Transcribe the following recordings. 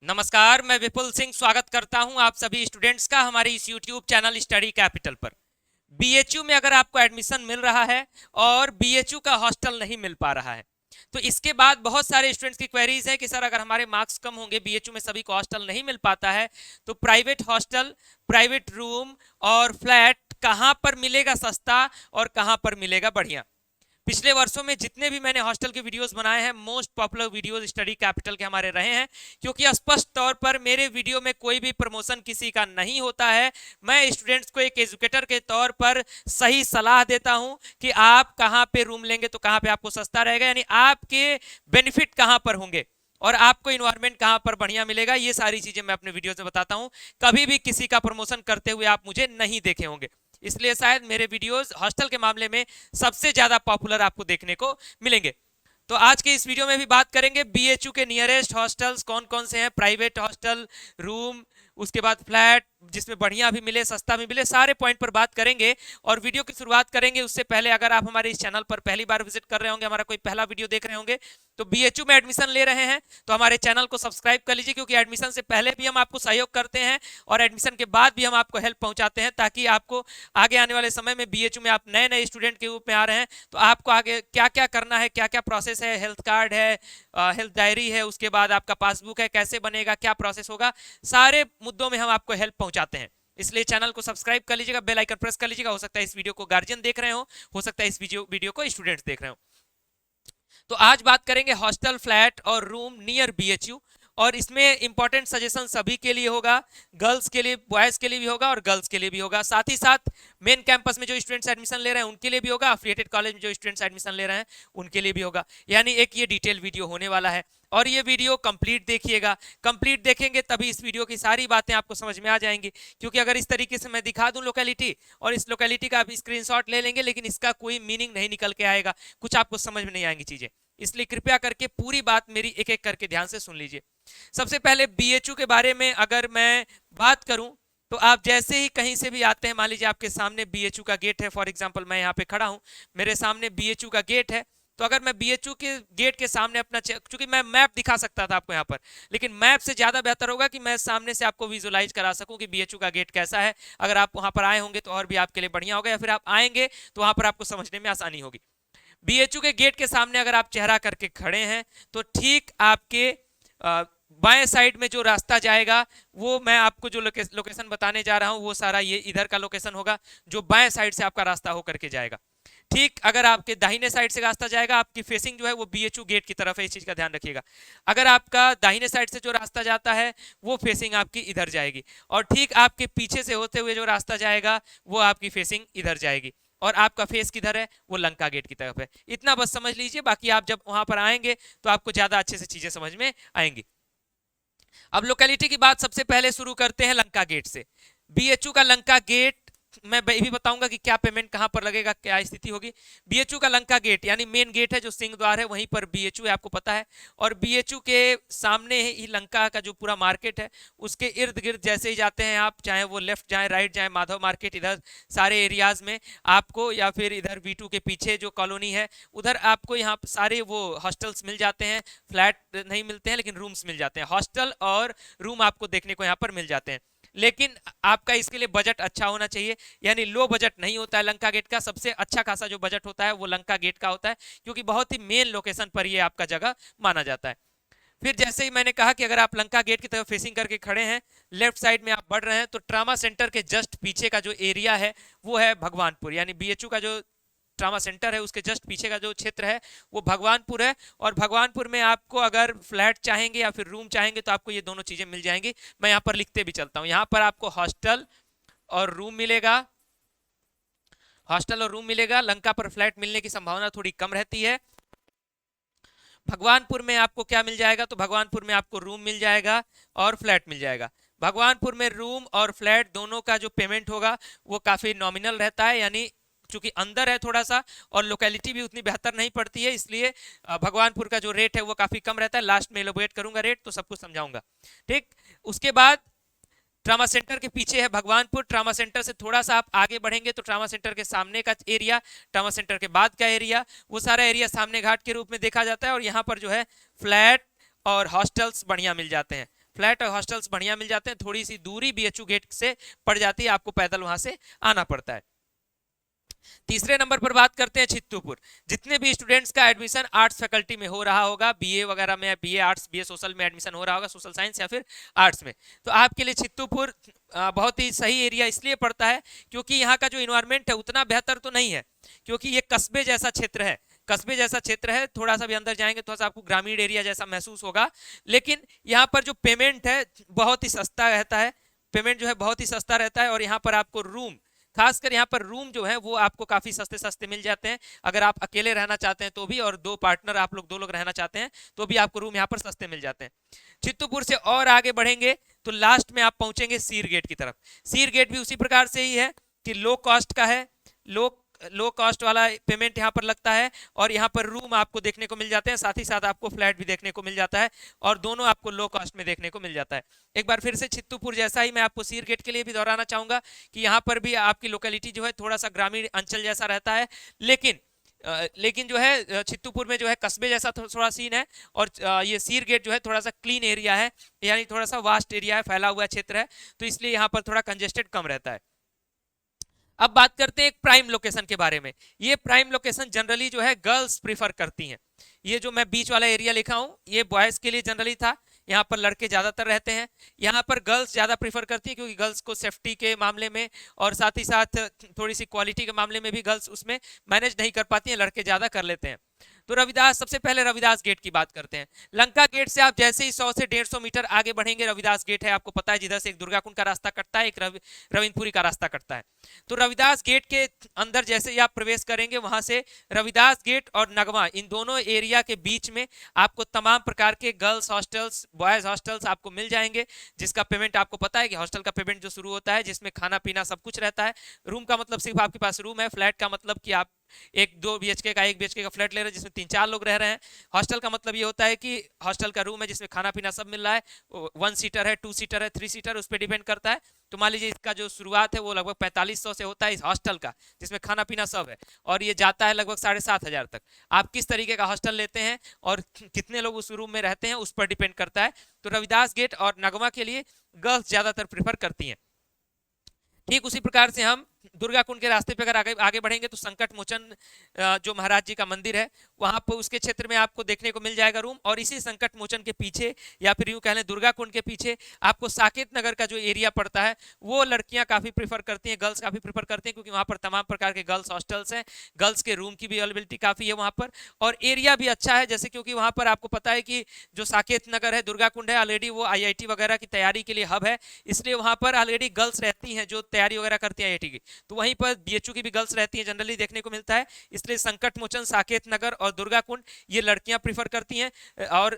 नमस्कार, मैं विपुल सिंह स्वागत करता हूं आप सभी स्टूडेंट्स का हमारे इस YouTube चैनल स्टडी कैपिटल पर। बीएचयू में अगर आपको एडमिशन मिल रहा है और बीएचयू का हॉस्टल नहीं मिल पा रहा है, तो इसके बाद बहुत सारे स्टूडेंट्स की क्वेरीज है कि सर अगर हमारे मार्क्स कम होंगे, बीएचयू में सभी को हॉस्टल नहीं मिल पाता है, तो प्राइवेट हॉस्टल, प्राइवेट रूम और फ्लैट कहाँ पर मिलेगा सस्ता और कहाँ पर मिलेगा बढ़िया। पिछले वर्षों में जितने भी मैंने हॉस्टल के वीडियोस बनाए हैं, most popular videos study capital के हमारे रहे हैं, क्योंकि स्पष्ट तौर पर मेरे वीडियो में कोई भी प्रमोशन किसी का नहीं होता है। मैं स्टूडेंट्स को एक एजुकेटर के तौर पर सही सलाह देता हूं कि आप कहां पे रूम लेंगे तो कहां पे आपको सस्ता रहेगा, यानी आपके बेनिफिट कहां पर होंगे और आपको इन्वायरमेंट कहां पर बढ़िया मिलेगा। ये सारी चीजें मैं अपने वीडियो से बताता हूं। कभी भी किसी का प्रमोशन करते हुए आप मुझे नहीं देखे होंगे, इसलिए शायद मेरे वीडियोस हॉस्टल के मामले में सबसे ज्यादा पॉपुलर आपको देखने को मिलेंगे। तो आज के इस वीडियो में भी बात करेंगे बीएचयू के नियरेस्ट हॉस्टल्स कौन कौन से हैं, प्राइवेट हॉस्टल, रूम, उसके बाद फ्लैट जिसमें बढ़िया भी मिले सस्ता भी मिले, सारे पॉइंट पर बात करेंगे। और वीडियो की शुरुआत करेंगे उससे पहले, अगर आप हमारे इस चैनल पर पहली बार विजिट कर रहे होंगे, हमारा कोई पहला वीडियो देख रहे होंगे, तो बीएचयू में एडमिशन ले रहे हैं तो हमारे चैनल को सब्सक्राइब कर लीजिए, क्योंकि एडमिशन से पहले भी हम आपको सहयोग करते हैं और एडमिशन के बाद भी हम आपको हेल्प पहुंचाते हैं, ताकि आपको आगे आने वाले समय में बीएचयू में आप नए नए स्टूडेंट के रूप में आ रहे हैं तो आपको आगे क्या क्या करना है, क्या क्या प्रोसेस है, हेल्थ कार्ड है, हेल्थ डायरी है, उसके बाद आपका पासबुक है, कैसे बनेगा, क्या प्रोसेस होगा, सारे मुद्दों में हम आपको हेल्प पहुंचाते हैं। इसलिए चैनल को सब्सक्राइब कर लीजिएगा, बेल आइकन प्रेस कर लीजिएगा। हो सकता है इस वीडियो को गार्जियन देख रहे हो सकता है इस वीडियो को स्टूडेंट्स देख रहे हो। तो आज बात करेंगे हॉस्टल, फ्लैट और रूम नियर बीएचयू, और इसमें इंपॉर्टेंट सजेशन सभी के लिए होगा, गर्ल्स के लिए, बॉयज के लिए भी होगा और गर्ल्स के लिए भी होगा। साथ ही साथ मेन कैंपस में जो स्टूडेंट्स एडमिशन ले रहे हैं उनके लिए भी होगा, अफिलिएटेड कॉलेज में जो स्टूडेंट्स एडमिशन ले रहे हैं उनके लिए भी होगा। यानी एक ये डिटेल वीडियो होने वाला है, और ये वीडियो कंप्लीट देखिएगा। कंप्लीट देखेंगे तभी इस वीडियो की सारी बातें आपको समझ में आ जाएंगी, क्योंकि अगर इस तरीके से मैं दिखा दूं लोकेलिटी और इस लोकेलिटी का आप स्क्रीनशॉट ले लेंगे, लेकिन इसका कोई मीनिंग नहीं निकल के आएगा, कुछ आपको समझ में नहीं आएंगी चीजें। इसलिए कृपया करके पूरी बात मेरी एक एक करके ध्यान से सुन लीजिए। सबसे पहले बीएचयू के बारे में अगर मैं बात करूं, तो आप जैसे ही कहीं से भी आते हैं, मान लीजिए आपके सामने बीएचयू का गेट है, फॉर एग्जांपल मैं यहाँ पे खड़ा हूं, मेरे सामने बीएचयू का गेट है, तो अगर मैं बीएचयू के गेट के सामने अपना, चूंकि मैं मैप दिखा सकता था आपको यहाँ पर, लेकिन मैप से ज्यादा बेहतर होगा कि मैं सामने से आपको विजुलाइज करा सकूं कि बीएचयू का गेट कैसा है। अगर आप वहां पर आए होंगे तो और भी आपके लिए बढ़िया होगा, या फिर आप आएंगे तो वहां पर आपको समझने में आसानी होगी। बीएचयू के गेट के सामने अगर आप चेहरा करके खड़े हैं, तो ठीक आपके बाएं साइड में जो रास्ता जाएगा, वो मैं आपको जो लोकेशन बताने जा रहा हूं वो सारा ये इधर का लोकेशन होगा, जो बाएं साइड से आपका रास्ता होकर के जाएगा। ठीक अगर आपके दाहिने साइड से रास्ता जाएगा, आपकी फेसिंग जो है वो बीएचयू गेट की तरफ है, इस चीज का ध्यान रखिएगा। अगर आपका दाहिने साइड से जो रास्ता जाता है वो फेसिंग आपकी इधर जाएगी, और ठीक आपके पीछे से होते हुए जो रास्ता जाएगा वो आपकी फेसिंग इधर जाएगी, और आपका फेस किधर है, वो लंका गेट की तरफ है। इतना बस समझ लीजिए, बाकी आप जब वहां पर आएंगे तो आपको ज्यादा अच्छे से चीजें समझ में आएंगी। अब लोकेलिटी की बात सबसे पहले शुरू करते हैं लंका गेट से। बीएचयू का लंका गेट, मैं भी बताऊंगा कि क्या पेमेंट कहां पर लगेगा, क्या स्थिति होगी। बीएचयू का लंका गेट यानी मेन गेट है, जो सिंह द्वार है, वहीं पर बीएचयू है, आपको पता है। और बीएचयू के सामने ही लंका का जो पूरा मार्केट है, उसके इर्द गिर्द जैसे ही जाते हैं आप, चाहे वो लेफ्ट जाए, राइट जाए, माधव मार्केट, इधर सारे एरियाज में आपको, या फिर इधर V2 के पीछे जो कॉलोनी है उधर आपको यहाँ सारे वो हॉस्टल्स मिल जाते हैं। फ्लैट नहीं मिलते हैं लेकिन रूम्स मिल जाते हैं, हॉस्टल और रूम आपको देखने को यहाँ पर मिल जाते हैं। लेकिन आपका इसके लिए बजट अच्छा होना चाहिए, यानी लो बजट नहीं होता है। लंका गेट का सबसे अच्छा खासा जो बजट होता है वो लंका गेट का होता है, क्योंकि बहुत ही मेन लोकेशन पर ये आपका जगह माना जाता है। फिर जैसे ही मैंने कहा कि अगर आप लंका गेट की तरफ फेसिंग करके खड़े हैं, लेफ्ट साइड में आप बढ़ रहे हैं, तो ट्रामा सेंटर के जस्ट पीछे का जो एरिया है वो है भगवानपुर, यानी बीएचयू का जो ट्रामा सेंटर है उसके जस्ट पीछे का जो क्षेत्र है वो भगवानपुर है। और भगवानपुर में आपको अगर फ्लैट चाहेंगे या फिर रूम चाहेंगे तो आपको ये दोनों चीजें मिल जाएंगी। मैं यहाँ पर लिखते भी चलता हूँ, यहाँ पर आपको हॉस्टल और रूम मिलेगा, हॉस्टल और रूम मिलेगा। लंका पर फ्लैट मिलने की संभावना थोड़ी कम रहती है। भगवानपुर में आपको क्या मिल जाएगा, तो भगवानपुर में आपको रूम मिल जाएगा और फ्लैट मिल जाएगा। भगवानपुर में रूम और फ्लैट दोनों का जो पेमेंट होगा वो काफी नॉमिनल रहता है, यानी चूंकि अंदर है थोड़ा सा और लोकेलिटी भी उतनी बेहतर नहीं पड़ती है, इसलिए भगवानपुर का जो रेट है वो काफी कम रहता है। लास्ट में एलोबरेट करूंगा रेट, तो सब कुछ समझाऊंगा। ठीक, उसके बाद ट्रामा सेंटर के पीछे है भगवानपुर। ट्रामा सेंटर से थोड़ा सा आप आगे बढ़ेंगे तो ट्रामा सेंटर के सामने का एरिया, ट्रामा सेंटर के बाद का एरिया, वो सारा एरिया सामने घाट के रूप में देखा जाता है। और यहाँ पर जो है फ्लैट और हॉस्टल्स बढ़िया मिल जाते हैं। फ्लैट और हॉस्टल्स बढ़िया मिल जाते हैं, थोड़ी सी दूरी बीएचयू गेट से पड़ जाती है, आपको पैदल वहां से आना पड़ता है। तीसरे नंबर पर बात करते हैं छित्तुपुर। जितने भी स्टूडेंट्स का एडमिशन आर्ट्स फैकल्टी में हो रहा होगा, बीए वगैरह में, बीए आर्ट्स बीए सोशल में एडमिशन हो रहा होगा, सोशल साइंस या फिर आर्ट्स में, तो आपके लिए छित्तुपुर बहुत ही सही एरिया इसलिए पड़ता है क्योंकि यहाँ का जो इन्वायरमेंट है उतना बेहतर तो नहीं है, क्योंकि ये कस्बे जैसा क्षेत्र है, कस्बे जैसा क्षेत्र है, थोड़ा सा भी अंदर जाएंगे थोड़ा सा आपको ग्रामीण एरिया जैसा महसूस होगा, लेकिन यहाँ पर जो पेमेंट है बहुत ही सस्ता रहता है, पेमेंट जो है बहुत ही सस्ता रहता है, और यहाँ पर आपको रूम, खासकर यहाँ पर रूम जो है वो आपको काफी सस्ते सस्ते मिल जाते हैं। अगर आप अकेले रहना चाहते हैं तो भी, और दो पार्टनर आप लोग दो लोग रहना चाहते हैं तो भी आपको रूम यहाँ पर सस्ते मिल जाते हैं। चित्तूपुर से और आगे बढ़ेंगे तो लास्ट में आप पहुंचेंगे सीर गेट की तरफ। सीर गेट भी उसी प्रकार से ही है कि लो कॉस्ट का है, लो कॉस्ट वाला पेमेंट यहाँ पर लगता है, और यहाँ पर रूम आपको देखने को मिल जाते हैं, साथ ही साथ आपको फ्लैट भी देखने को मिल जाता है, और दोनों आपको लो कॉस्ट में देखने को मिल जाता है। एक बार फिर से छित्तूपुर जैसा ही मैं आपको सीर गेट के लिए भी दोहराना चाहूंगा कि यहाँ पर भी आपकी लोकेलिटी जो है थोड़ा सा ग्रामीण अंचल जैसा रहता है, लेकिन जो है छित्तूपुर में जो है कस्बे जैसा थोड़ा सीन है, और ये सीर गेट जो है थोड़ा सा क्लीन एरिया है, यानी थोड़ा सा वास्ट एरिया है, फैला हुआ क्षेत्र है, तो इसलिए यहाँ पर थोड़ा कंजेस्टेड कम रहता है। अब बात करते हैं एक प्राइम लोकेशन के बारे में। ये प्राइम लोकेशन जनरली जो है गर्ल्स प्रीफर करती हैं। ये जो मैं बीच वाला एरिया लिखा हूं ये बॉयज के लिए जनरली था, यहाँ पर लड़के ज्यादातर रहते हैं, यहाँ पर गर्ल्स ज्यादा प्रीफर करती है क्योंकि गर्ल्स को सेफ्टी के मामले में और साथ ही साथ थोड़ी सी क्वालिटी के मामले में भी गर्ल्स उसमें मैनेज नहीं कर पाती हैं, लड़के ज्यादा कर लेते हैं। तो रविदास, सबसे पहले रविदास गेट की बात करते हैं। लंका गेट से आप जैसे ही 100 से 150 मीटर आगे बढ़ेंगे रविदास गेट है, आपको पता है, जिधर से एक दुर्गाकुंड का रास्ता कटता है, एक रविंदपुरी का रास्ता कटता है। तो रविदास गेट के अंदर जैसे ही आप प्रवेश करेंगे वहां से रविदास गेट और नगमा, इन दोनों एरिया के बीच में आपको तमाम प्रकार के गर्ल्स हॉस्टल्स, बॉयज हॉस्टल्स आपको मिल जाएंगे, जिसका पेमेंट आपको पता है कि हॉस्टल का पेमेंट जो शुरू होता है जिसमें खाना पीना सब कुछ रहता है। रूम का मतलब सिर्फ आपके पास रूम है, फ्लैट का मतलब कि आप एक 2 बीएचके का 1 बीएचके का फ्लैट ले रहे हैं जिसमें 3-4 लोग रह रहे हैं। हॉस्टल का मतलब ये होता है कि हॉस्टल का रूम है जिसमें खाना पीना सब मिल रहा है, 1 सीटर है, 2 सीटर है, 3 सीटर, उस पर डिपेंड करता है। तो मान लीजिए इसका जो शुरुआत है वो लगभग 4500 से होता है इस हॉस्टल का, जिसमें खाना पीना सब है, और ये जाता है लगभग 7500 तक। आप किस तरीके का हॉस्टल लेते हैं और कितने लोग उस रूम में रहते हैं उस पर डिपेंड करता है। तो रविदास गेट और नगमा के लिए गर्ल्स ज्यादातर प्रीफर करती हैं। ठीक उसी प्रकार से हम दुर्गा कुंड के रास्ते पे अगर आगे बढ़ेंगे तो संकट मोचन जो महाराज जी का मंदिर है वहां पर उसके क्षेत्र में आपको देखने को मिल जाएगा रूम, और इसी संकट मोचन के पीछे या फिर यूं कह लें दुर्गा कुंड के पीछे आपको साकेत नगर का जो एरिया पड़ता है वो लड़कियां काफी प्रीफर करती हैं, गर्ल्स काफी प्रीफर करती हैं, क्योंकि वहां पर तमाम प्रकार के गर्ल्स हॉस्टल्स हैं, गर्ल्स के रूम की भी अवेलेबिलिटी काफी है वहां पर, और एरिया भी अच्छा है। जैसे क्योंकि वहां पर आपको पता है कि जो साकेत नगर है, दुर्गा कुंड है, ऑलरेडी वो आईआईटी वगैरह की तैयारी के लिए हब है, इसलिए वहां पर ऑलरेडी गर्ल्स रहती हैं जो तैयारी वगैरह करती है आईआईटी की, तो वहीं पर बीएचयू की भी गर्ल्स रहती हैं, जनरली देखने को मिलता है। इसलिए संकट मोचन, साकेत नगर और दुर्गा कुंड ये लड़कियां प्रीफर करती हैं। और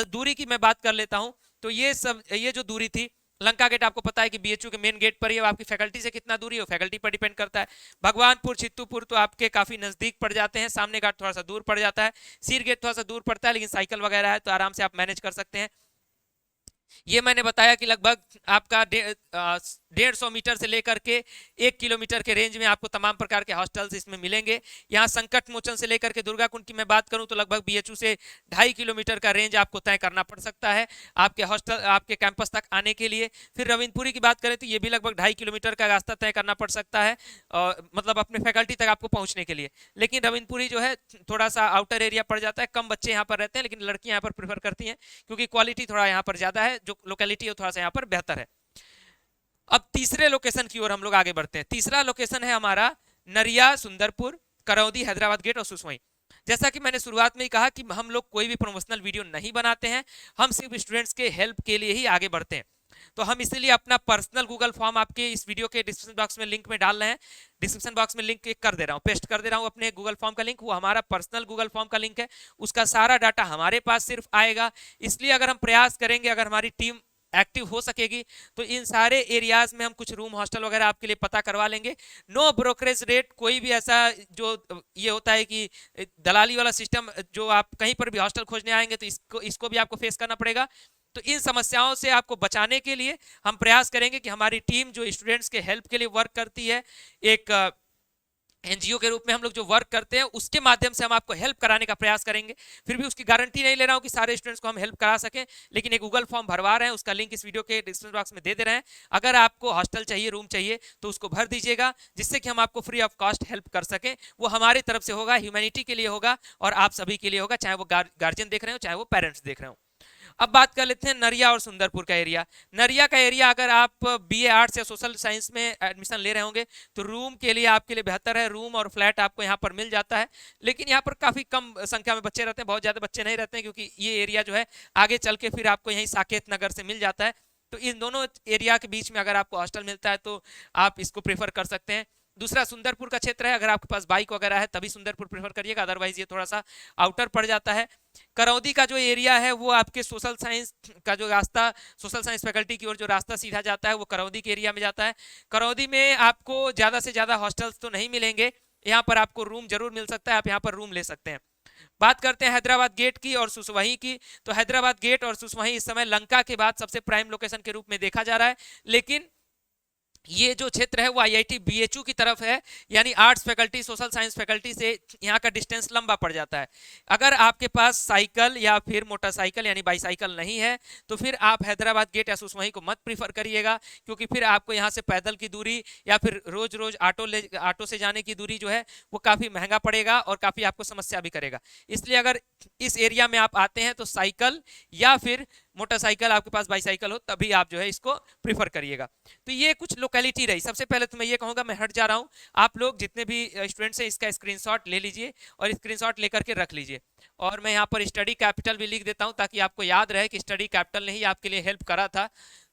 दूरी की मैं बात कर लेता हूं तो ये जो दूरी थी, लंका गेट आपको पता है कि बीएचयू के मेन गेट पर ही, आपकी फैकल्टी से कितना दूरी हो फैकल्टी पर डिपेंड करता है। भगवानपुर, चित्तूपुर तो आपके काफी नजदीक पड़ जाते हैं, सामने घाट थोड़ा सा दूर पड़ जाता है, सीर गेट थोड़ा सा दूर पड़ता है, लेकिन साइकिल वगैरह है तो आराम से आप मैनेज कर सकते हैं। ये मैंने बताया कि लगभग आपका 150 मीटर से लेकर के 1 किलोमीटर के रेंज में आपको तमाम प्रकार के हॉस्टल्स इसमें मिलेंगे। यहाँ संकट मोचन से लेकर के दुर्गा कुंड की मैं बात करूं तो लगभग बीएचयू से 2.5 किलोमीटर का रेंज आपको तय करना पड़ सकता है आपके हॉस्टल, आपके कैंपस तक आने के लिए। फिर रविंदपुरी की बात करें तो ये भी लगभग 2.5 किलोमीटर का रास्ता तय करना पड़ सकता है, मतलब अपने फैकल्टी तक आपको पहुंचने के लिए। लेकिन रविंदपुरी जो है थोड़ा सा आउटर एरिया पड़ जाता है, कम बच्चे यहाँ पर रहते हैं, लेकिन लड़कियां यहाँ पर प्रीफर करती हैं क्योंकि क्वालिटी थोड़ा यहाँ पर ज्यादा है, जो लोकेलिटी है थोड़ा सा यहाँ पर बेहतर है। अब तीसरे लोकेशन की ओर हम लोग आगे बढ़ते हैं। तीसरा लोकेशन है हमारा नरिया, सुंदरपुर, करौदी, हैदराबाद गेट और सुसवई। जैसा कि मैंने शुरुआत में ही कहा कि हम लोग कोई भी प्रमोशनल वीडियो नहीं बनाते हैं, हम सिर्फ स्टूडेंट्स के हेल्प के लिए ही आगे बढ़ते हैं। तो हम इसीलिए अपना पर्सनल गूगल फॉर्म आपके इस वीडियो के डिस्क्रिप्शन बॉक्स में लिंक में डाल रहे हैं, डिस्क्रिप्शन बॉक्स में लिंक कर दे रहा हूँ, पेस्ट कर दे रहा हूँ अपने गूगल फॉर्म का लिंक, वो हमारा पर्सनल गूगल फॉर्म का लिंक है, उसका सारा डाटा हमारे पास सिर्फ आएगा। इसलिए अगर हम प्रयास करेंगे, अगर हमारी टीम एक्टिव हो सकेगी तो इन सारे एरियाज में हम कुछ रूम हॉस्टल वगैरह आपके लिए पता करवा लेंगे। नो ब्रोकरेज रेट, कोई भी ऐसा जो ये होता है कि दलाली वाला सिस्टम, जो आप कहीं पर भी हॉस्टल खोजने आएंगे तो इसको भी आपको फेस करना पड़ेगा। तो इन समस्याओं से आपको बचाने के लिए हम प्रयास करेंगे कि हमारी टीम जो स्टूडेंट्स के हेल्प के लिए वर्क करती है, एनजीओ के रूप में हम लोग जो वर्क करते हैं उसके माध्यम से हम आपको हेल्प कराने का प्रयास करेंगे। फिर भी उसकी गारंटी नहीं ले रहा हूं कि सारे स्टूडेंट्स को हम हेल्प करा सकें, लेकिन एक गूगल फॉर्म भरवा रहे हैं, उसका लिंक इस वीडियो के डिस्क्रिप्शन बॉक्स में दे दे रहे हैं। अगर आपको हॉस्टल चाहिए, रूम चाहिए, तो उसको भर दीजिएगा, जिससे कि हम आपको फ्री ऑफ कॉस्ट हेल्प कर सकें। वो हमारी तरफ से होगा, ह्यूमैनिटी के लिए होगा और आप सभी के लिए होगा, चाहे वो गार्जियन देख रहे हो चाहे वो पेरेंट्स देख रहे हो। अब बात कर लेते हैं नरिया और सुंदरपुर का एरिया। नरिया का एरिया अगर आप बीए आर्ट्स या सोशल साइंस में एडमिशन ले रहे होंगे तो रूम के लिए आपके लिए बेहतर है। रूम और फ्लैट आपको यहाँ पर मिल जाता है, लेकिन यहाँ पर काफ़ी कम संख्या में बच्चे रहते हैं, बहुत ज़्यादा बच्चे नहीं रहते हैं, क्योंकि ये एरिया जो है आगे चल के फिर आपको यहीं साकेत नगर से मिल जाता है। तो इन दोनों एरिया के बीच में अगर आपको हॉस्टल मिलता है तो आप इसको प्रेफर कर सकते हैं। दूसरा सुंदरपुर का क्षेत्र है, अगर आपके पास बाइक वगैरह है तभी सुंदरपुर प्रेफर करिएगा, अदरवाइज ये थोड़ा सा आउटर पड़ जाता है। करौदी का जो एरिया है वो आपके सोशल साइंस का जो रास्ता, सोशल साइंस फैकल्टी की ओर जो रास्ता सीधा जाता है वो करौदी के एरिया में जाता है। करौदी में आपको ज़्यादा से ज़्यादा हॉस्टल्स तो नहीं मिलेंगे, यहाँ पर आपको रूम जरूर मिल सकता है, आप यहाँ पर रूम ले सकते हैं। बात करते हैं हैदराबाद गेट की और सुसवही की। तो हैदराबाद गेट और सुसवही इस समय लंका के बाद सबसे प्राइम लोकेशन के रूप में देखा जा रहा है, लेकिन ये जो क्षेत्र है वो आईआईटी बीएचयू की तरफ है, यानी arts faculty social science faculty से यहाँ का डिस्टेंस लंबा पड़ जाता है। अगर आपके पास साइकिल या फिर मोटरसाइकिल यानी बाईसाइकिल नहीं है तो फिर आप हैदराबाद गेट या सुसवही को मत प्रीफर करिएगा, क्योंकि फिर आपको यहाँ से पैदल की दूरी या फिर रोज रोज ऑटो से जाने की दूरी जो है वो काफ़ी महंगा पड़ेगा और काफ़ी आपको समस्या भी करेगा। इसलिए अगर इस एरिया में आप आते हैं तो साइकिल या फिर मोटरसाइकिल, आपके पास बाईसाइकिल हो तभी आप जो है इसको प्रीफर करिएगा। तो ये कुछ लोकेलिटी रही। सबसे पहले तो मैं ये कहूँगा, मैं हट जा रहा हूँ, आप लोग जितने भी स्टूडेंट्स हैं इसका स्क्रीनशॉट ले लीजिए और स्क्रीनशॉट लेकर के रख लीजिए। और मैं यहाँ पर स्टडी कैपिटल भी लिख देता हूँ ताकि आपको याद रहे कि स्टडी कैपिटल ने ही आपके लिए हेल्प करा था,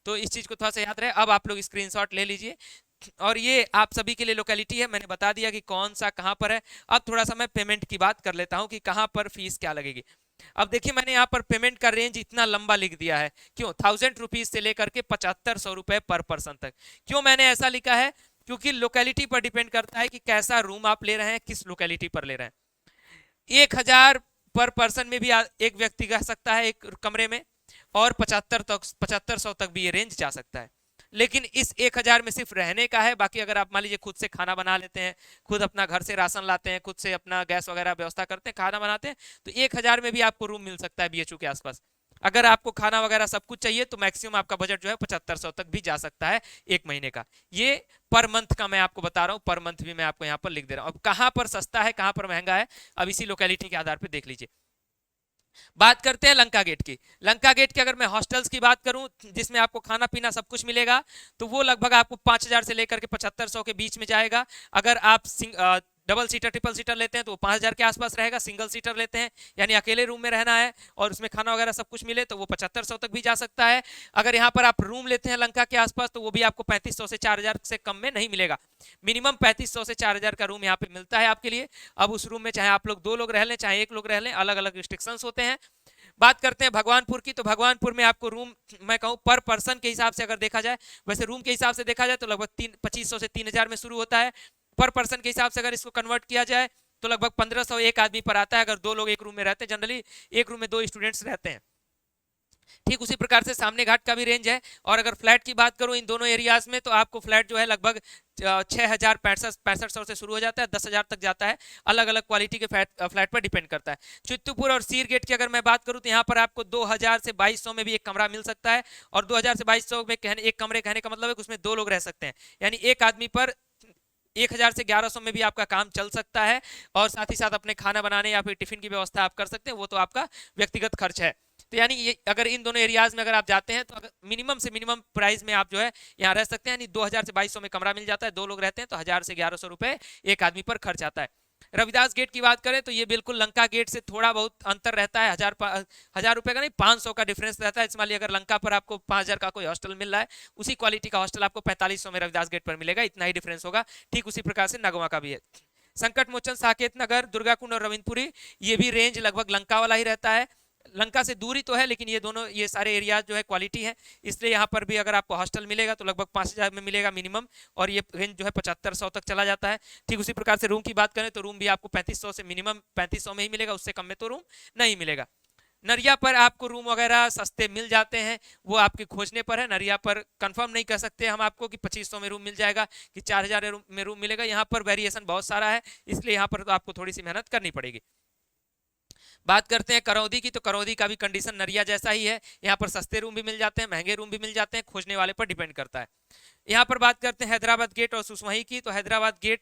तो इस चीज़ को थोड़ा सा याद रहे। अब आप लोग स्क्रीनशॉट ले लीजिए और ये आप सभी के लिए लोकेलिटी है, मैंने बता दिया कि कौन सा कहाँ पर है। अब थोड़ा सा मैं पेमेंट की बात कर लेता हूँ कि कहाँ पर फीस क्या लगेगी। अब देखिए मैंने यहाँ पर पेमेंट का रेंज इतना लंबा लिख दिया है, क्यों? 1000 रुपीज से लेकर के 7500 रुपए पर पर्सन तक। क्यों मैंने ऐसा लिखा है? क्योंकि लोकेलिटी पर डिपेंड करता है कि कैसा रूम आप ले रहे हैं, किस लोकेलिटी पर ले रहे हैं। 1000 पर पर्सन में भी एक व्यक्ति रह सकता है एक कमरे में, और 7500 तक भी ये रेंज जा सकता है। लेकिन इस 1000 में सिर्फ रहने का है, बाकी अगर आप मान लीजिए खुद से खाना बना लेते हैं, खुद अपना घर से राशन लाते हैं, खुद से अपना गैस वगैरह व्यवस्था करते हैं, खाना बनाते हैं, तो 1000 में भी आपको रूम मिल सकता है बीएचयू के आसपास। अगर आपको खाना वगैरह सब कुछ चाहिए तो मैक्सिमम आपका बजट जो है 7500 तक भी जा सकता है एक महीने का। ये पर मंथ का मैं आपको बता रहा हूँ, पर मंथ भी मैं आपको यहाँ पर लिख दे रहा हूँ। अब कहाँ पर सस्ता है कहाँ पर महंगा है, अब इसी लोकेलिटी के आधार पर देख लीजिए। बात करते हैं लंका गेट की। लंका गेट की अगर मैं हॉस्टल्स की बात करूं जिसमें आपको खाना पीना सब कुछ मिलेगा, तो वो लगभग आपको 5000 से लेकर के 7500 के बीच में जाएगा। अगर आप डबल सीटर ट्रिपल सीटर लेते हैं तो वो 5000 के आसपास रहेगा। सिंगल सीटर लेते हैं यानी अकेले रूम में रहना है और उसमें खाना वगैरह सब कुछ मिले तो वो 7500 तक भी जा सकता है। अगर यहाँ पर आप रूम लेते हैं लंका के आसपास तो वो भी आपको 3500 से 4000 से कम में नहीं मिलेगा। मिनिमम 3500 से 4000 का रूम यहाँ पे मिलता है आपके लिए। अब उस रूम में चाहे आप लोग 2 लोग रह लें चाहे 1 लोग रह लें, अलग अलग रिस्ट्रिक्शंस होते हैं। बात करते हैं भगवानपुर की, तो भगवानपुर में आपको रूम मैं कहूँ पर पर्सन के हिसाब से अगर देखा जाए, वैसे रूम के हिसाब से देखा जाए तो लगभग 2500 से 3000 में शुरू होता है। पर पर्सन के हिसाब से अगर इसको कन्वर्ट किया जाए तो लगभग 1500 एक आदमी पर आता है, अगर 2 लोग एक रूम में रहते हैं। जनरली एक रूम में 2 स्टूडेंट्स रहते हैं। ठीक उसी प्रकार से सामने घाट का भी रेंज है। और अगर फ्लैट की बात करूं इन दोनों एरियाज में तो आपको फ्लैट जो है लगभग 6000 6500 से शुरू हो जाता है, 10,000 तक जाता है। अलग अलग क्वालिटी के फ्लैट पर डिपेंड करता है। चित्तूपुर और सीर गेट की अगर मैं बात करूं तो यहाँ पर आपको 2000 से 2200 में भी एक कमरा मिल सकता है। और 2000 से 2200 में एक कमरे कहने का मतलब है कि उसमें 2 लोग रह सकते हैं, यानी एक आदमी पर 1000 से 1100 में भी आपका काम चल सकता है। और साथ ही साथ अपने खाना बनाने या फिर टिफिन की व्यवस्था आप कर सकते हैं, वो तो आपका व्यक्तिगत खर्च है। तो यानी ये अगर इन दोनों एरियाज में अगर आप जाते हैं तो मिनिमम से मिनिमम प्राइस में आप जो है यहाँ रह सकते हैं, यानी 2000 से 2200 में कमरा मिल जाता है। 2 लोग रहते हैं तो 1000 से 1100 रुपए एक आदमी पर खर्च आता है। रविदास गेट की बात करें तो ये बिल्कुल लंका गेट से थोड़ा बहुत अंतर रहता है, 1000 रुपए का नहीं 500 का डिफरेंस रहता है। मान लीजिए अगर लंका पर आपको 5000 का कोई हॉस्टल मिल रहा है, उसी क्वालिटी का हॉस्टल आपको 4500 में रविदास गेट पर मिलेगा, इतना ही डिफरेंस होगा। ठीक उसी प्रकार से नगवा का भी है। संकट मोचन साकेत नगर दुर्गाकुंड और रविंदपुरी, ये भी रेंज लगभग लंका वाला ही रहता है। लंका से दूरी तो है लेकिन ये दोनों ये सारे एरियाज जो है क्वालिटी है, इसलिए यहाँ पर भी अगर आपको हॉस्टल मिलेगा तो लगभग 5000 में मिलेगा मिनिमम, और ये रेंज जो है 7500 तक चला जाता है। ठीक उसी प्रकार से रूम की बात करें तो रूम भी आपको 3500 से मिनिमम 3500 में ही मिलेगा, उससे कम में तो रूम नहीं मिलेगा। नरिया पर आपको रूम वगैरह सस्ते मिल जाते हैं, वो आपके खोजने पर है। नरिया पर कंफर्म नहीं कर सकते हम आपको कि 2500 में रूम मिल जाएगा कि 4000 में रूम मिलेगा। यहाँ पर वेरिएशन बहुत सारा है, इसलिए यहाँ पर तो आपको थोड़ी सी मेहनत करनी पड़ेगी। बात करते हैं करौदी की, तो करौदी का भी कंडीशन नरिया जैसा ही है। यहाँ पर सस्ते रूम भी मिल जाते हैं, महंगे रूम भी मिल जाते हैं, खोजने वाले पर डिपेंड करता है। यहाँ पर बात करते हैं हैदराबाद गेट और सुसमही की, तो हैदराबाद गेट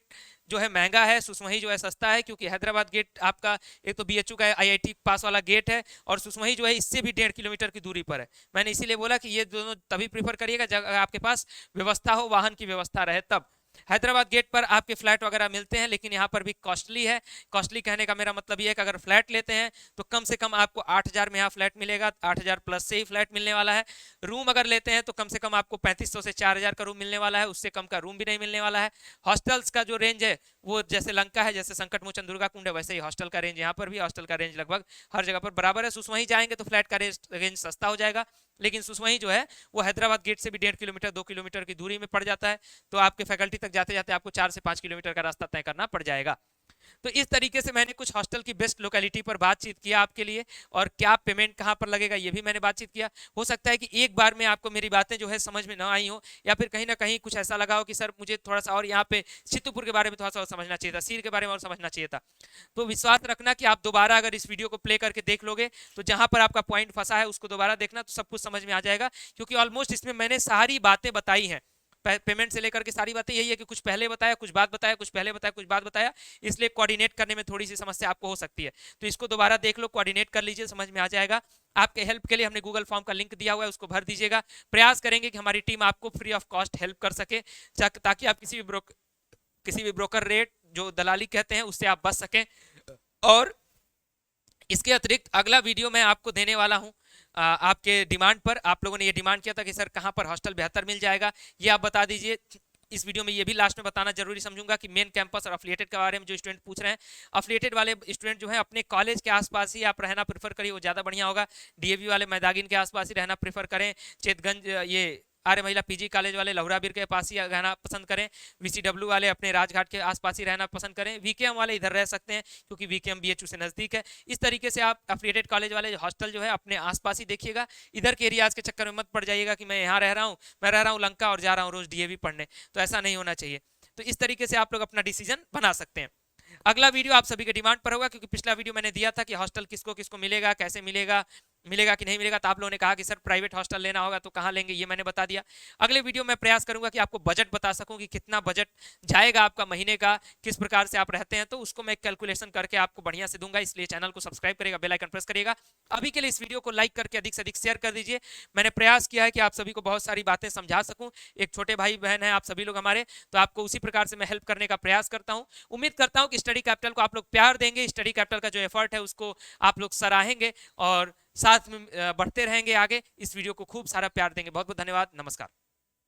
जो है महंगा है, सुसमही जो है सस्ता है, क्योंकि हैदराबाद गेट आपका एक तो बीएचयू का आईआईटी पास वाला गेट है, और सुसमही जो है इससे भी 1.5 किलोमीटर की दूरी पर है। मैंने इसीलिए बोला कि ये दोनों तभी प्रीफर करिएगा जब आपके पास व्यवस्था हो, वाहन की व्यवस्था रहे तब। हैदराबाद गेट पर आपके फ्लैट वगैरह मिलते हैं, लेकिन यहाँ पर भी कॉस्टली है। कॉस्टली कहने का मेरा मतलब ये है कि अगर फ्लैट लेते हैं तो कम से कम आपको 8000 में यहाँ फ्लैट मिलेगा, 8000 प्लस से ही फ्लैट मिलने वाला है। रूम अगर लेते हैं तो कम से कम आपको 3500 से 4000 का रूम मिलने वाला है, उससे कम का रूम भी नहीं मिलने वाला है। हॉस्टल्स का जो रेंज है वो जैसे लंका है, जैसे संकट मोचन दुर्गा कुंड है, वैसे ही हॉस्टल का रेंज यहाँ पर भी, हॉस्टल का रेंज लगभग हर जगह पर बराबर है। सुसमही जाएंगे तो फ्लैट का रेंज सस्ता हो जाएगा, लेकिन सुसमही जो है वो हैदराबाद गेट से भी 1.5 किलोमीटर 2 किलोमीटर की दूरी में पड़ जाता है, तो आपके फैकल्टी तक जाते जाते आपको 4 से 5 किलोमीटर का रास्ता तय करना पड़ जाएगा। तो इस तरीके से मैंने कुछ हॉस्टल की बेस्ट लोकेलिटी पर बातचीत किया आपके लिए, और क्या पेमेंट कहाँ पर लगेगा ये भी मैंने बातचीत किया। हो सकता है कि एक बार में आपको मेरी बातें जो है समझ में ना आई हो, या फिर कहीं ना कहीं कुछ ऐसा लगा हो कि सर मुझे थोड़ा सा और यहाँ पे चित्तूपुर के बारे में थोड़ा सा और समझना चाहिए था, सीर के बारे में और समझना चाहिए था। तो विश्वास रखना कि आप दोबारा अगर इस वीडियो को प्ले करके देख लोगे तो जहां पर आपका पॉइंट फंसा है उसको दोबारा देखना, तो सब कुछ समझ में आ जाएगा। क्योंकि ऑलमोस्ट इसमें मैंने सारी बातें बताई हैं, पेमेंट से लेकर के सारी बातें यही है कि कुछ पहले बताया, कुछ बात बताया, कुछ पहले बताया, कुछ बात बताया, इसलिए कोऑर्डिनेट करने में थोड़ी सी समस्या आपको हो सकती है। तो इसको दोबारा देख लो, कोऑर्डिनेट कर लीजिए, समझ में आ जाएगा। आपके हेल्प के लिए हमने गूगल फॉर्म का लिंक दिया हुआ है, उसको भर दीजिएगा। प्रयास करेंगे कि हमारी टीम आपको फ्री ऑफ कॉस्ट हेल्प कर सके, ताकि आप किसी भी ब्रोकर रेट जो दलाली कहते हैं उससे आप बच सकें। और इसके अतिरिक्त अगला वीडियो मैं आपको देने वाला हूं आपके डिमांड पर। आप लोगों ने ये डिमांड किया था कि सर कहां पर हॉस्टल बेहतर मिल जाएगा, ये आप बता दीजिए। इस वीडियो में ये भी लास्ट में बताना जरूरी समझूंगा कि मेन कैंपस और अफिलिएटेड के बारे में जो स्टूडेंट पूछ रहे हैं, अफिलिएटेड वाले स्टूडेंट जो है अपने कॉलेज के आसपास ही आप रहना प्रेफर करिए, वो ज़्यादा बढ़िया होगा। डीएवी वाले मैदागिन के आसपास ही रहना प्रेफर करें, चेतगंज ये आर्य महिला पीजी कॉलेज वाले लहुराबीर के पास ही रहना पसंद करें, वीसीडब्ल्यू वाले अपने राजघाट के आसपास ही रहना पसंद करें, वीकेएम वाले इधर रह सकते हैं क्योंकि वीकेएम बीएचयू से नज़दीक है। इस तरीके से आप अफिलिएटेड कॉलेज वाले हॉस्टल जो है अपने आसपास ही देखिएगा, इधर के एरियाज के चक्कर में मत पड़ जाइएगा कि मैं यहाँ रह रहा हूँ, मैं रह रहा हूँ लंका और जा रहा हूँ रोज डीएवी पढ़ने, तो ऐसा नहीं होना चाहिए। तो इस तरीके से आप लोग अपना डिसीजन बना सकते हैं। अगला वीडियो आप सभी के डिमांड पर होगा, क्योंकि पिछला वीडियो मैंने दिया था कि हॉस्टल किसको किसको मिलेगा, कैसे मिलेगा, मिलेगा कि नहीं मिलेगा, तो आप लोगों ने कहा कि सर प्राइवेट हॉस्टल लेना होगा तो कहाँ लेंगे, ये मैंने बता दिया। अगले वीडियो में प्रयास करूंगा कि आपको बजट बता सकूं कि कितना बजट जाएगा आपका महीने का, किस प्रकार से आप रहते हैं, तो उसको मैं कैलकुलेशन करके आपको बढ़िया से दूंगा। इसलिए चैनल को सब्सक्राइब करेगा, बेल आइकन प्रेस करिएगा। अभी के लिए इस वीडियो को लाइक करके अधिक से अधिक शेयर कर दीजिए। मैंने प्रयास किया है कि आप सभी को बहुत सारी बातें समझा सकूं, एक छोटे भाई बहन है आप सभी लोग हमारे, तो आपको उसी प्रकार से मैं हेल्प करने का प्रयास करता हूं। उम्मीद करता हूं कि स्टडी कैपिटल को आप लोग प्यार देंगे, स्टडी कैपिटल का जो एफर्ट है उसको आप लोग सराहेंगे और साथ में बढ़ते रहेंगे आगे। इस वीडियो को खूब सारा प्यार देंगे। बहुत बहुत धन्यवाद, नमस्कार।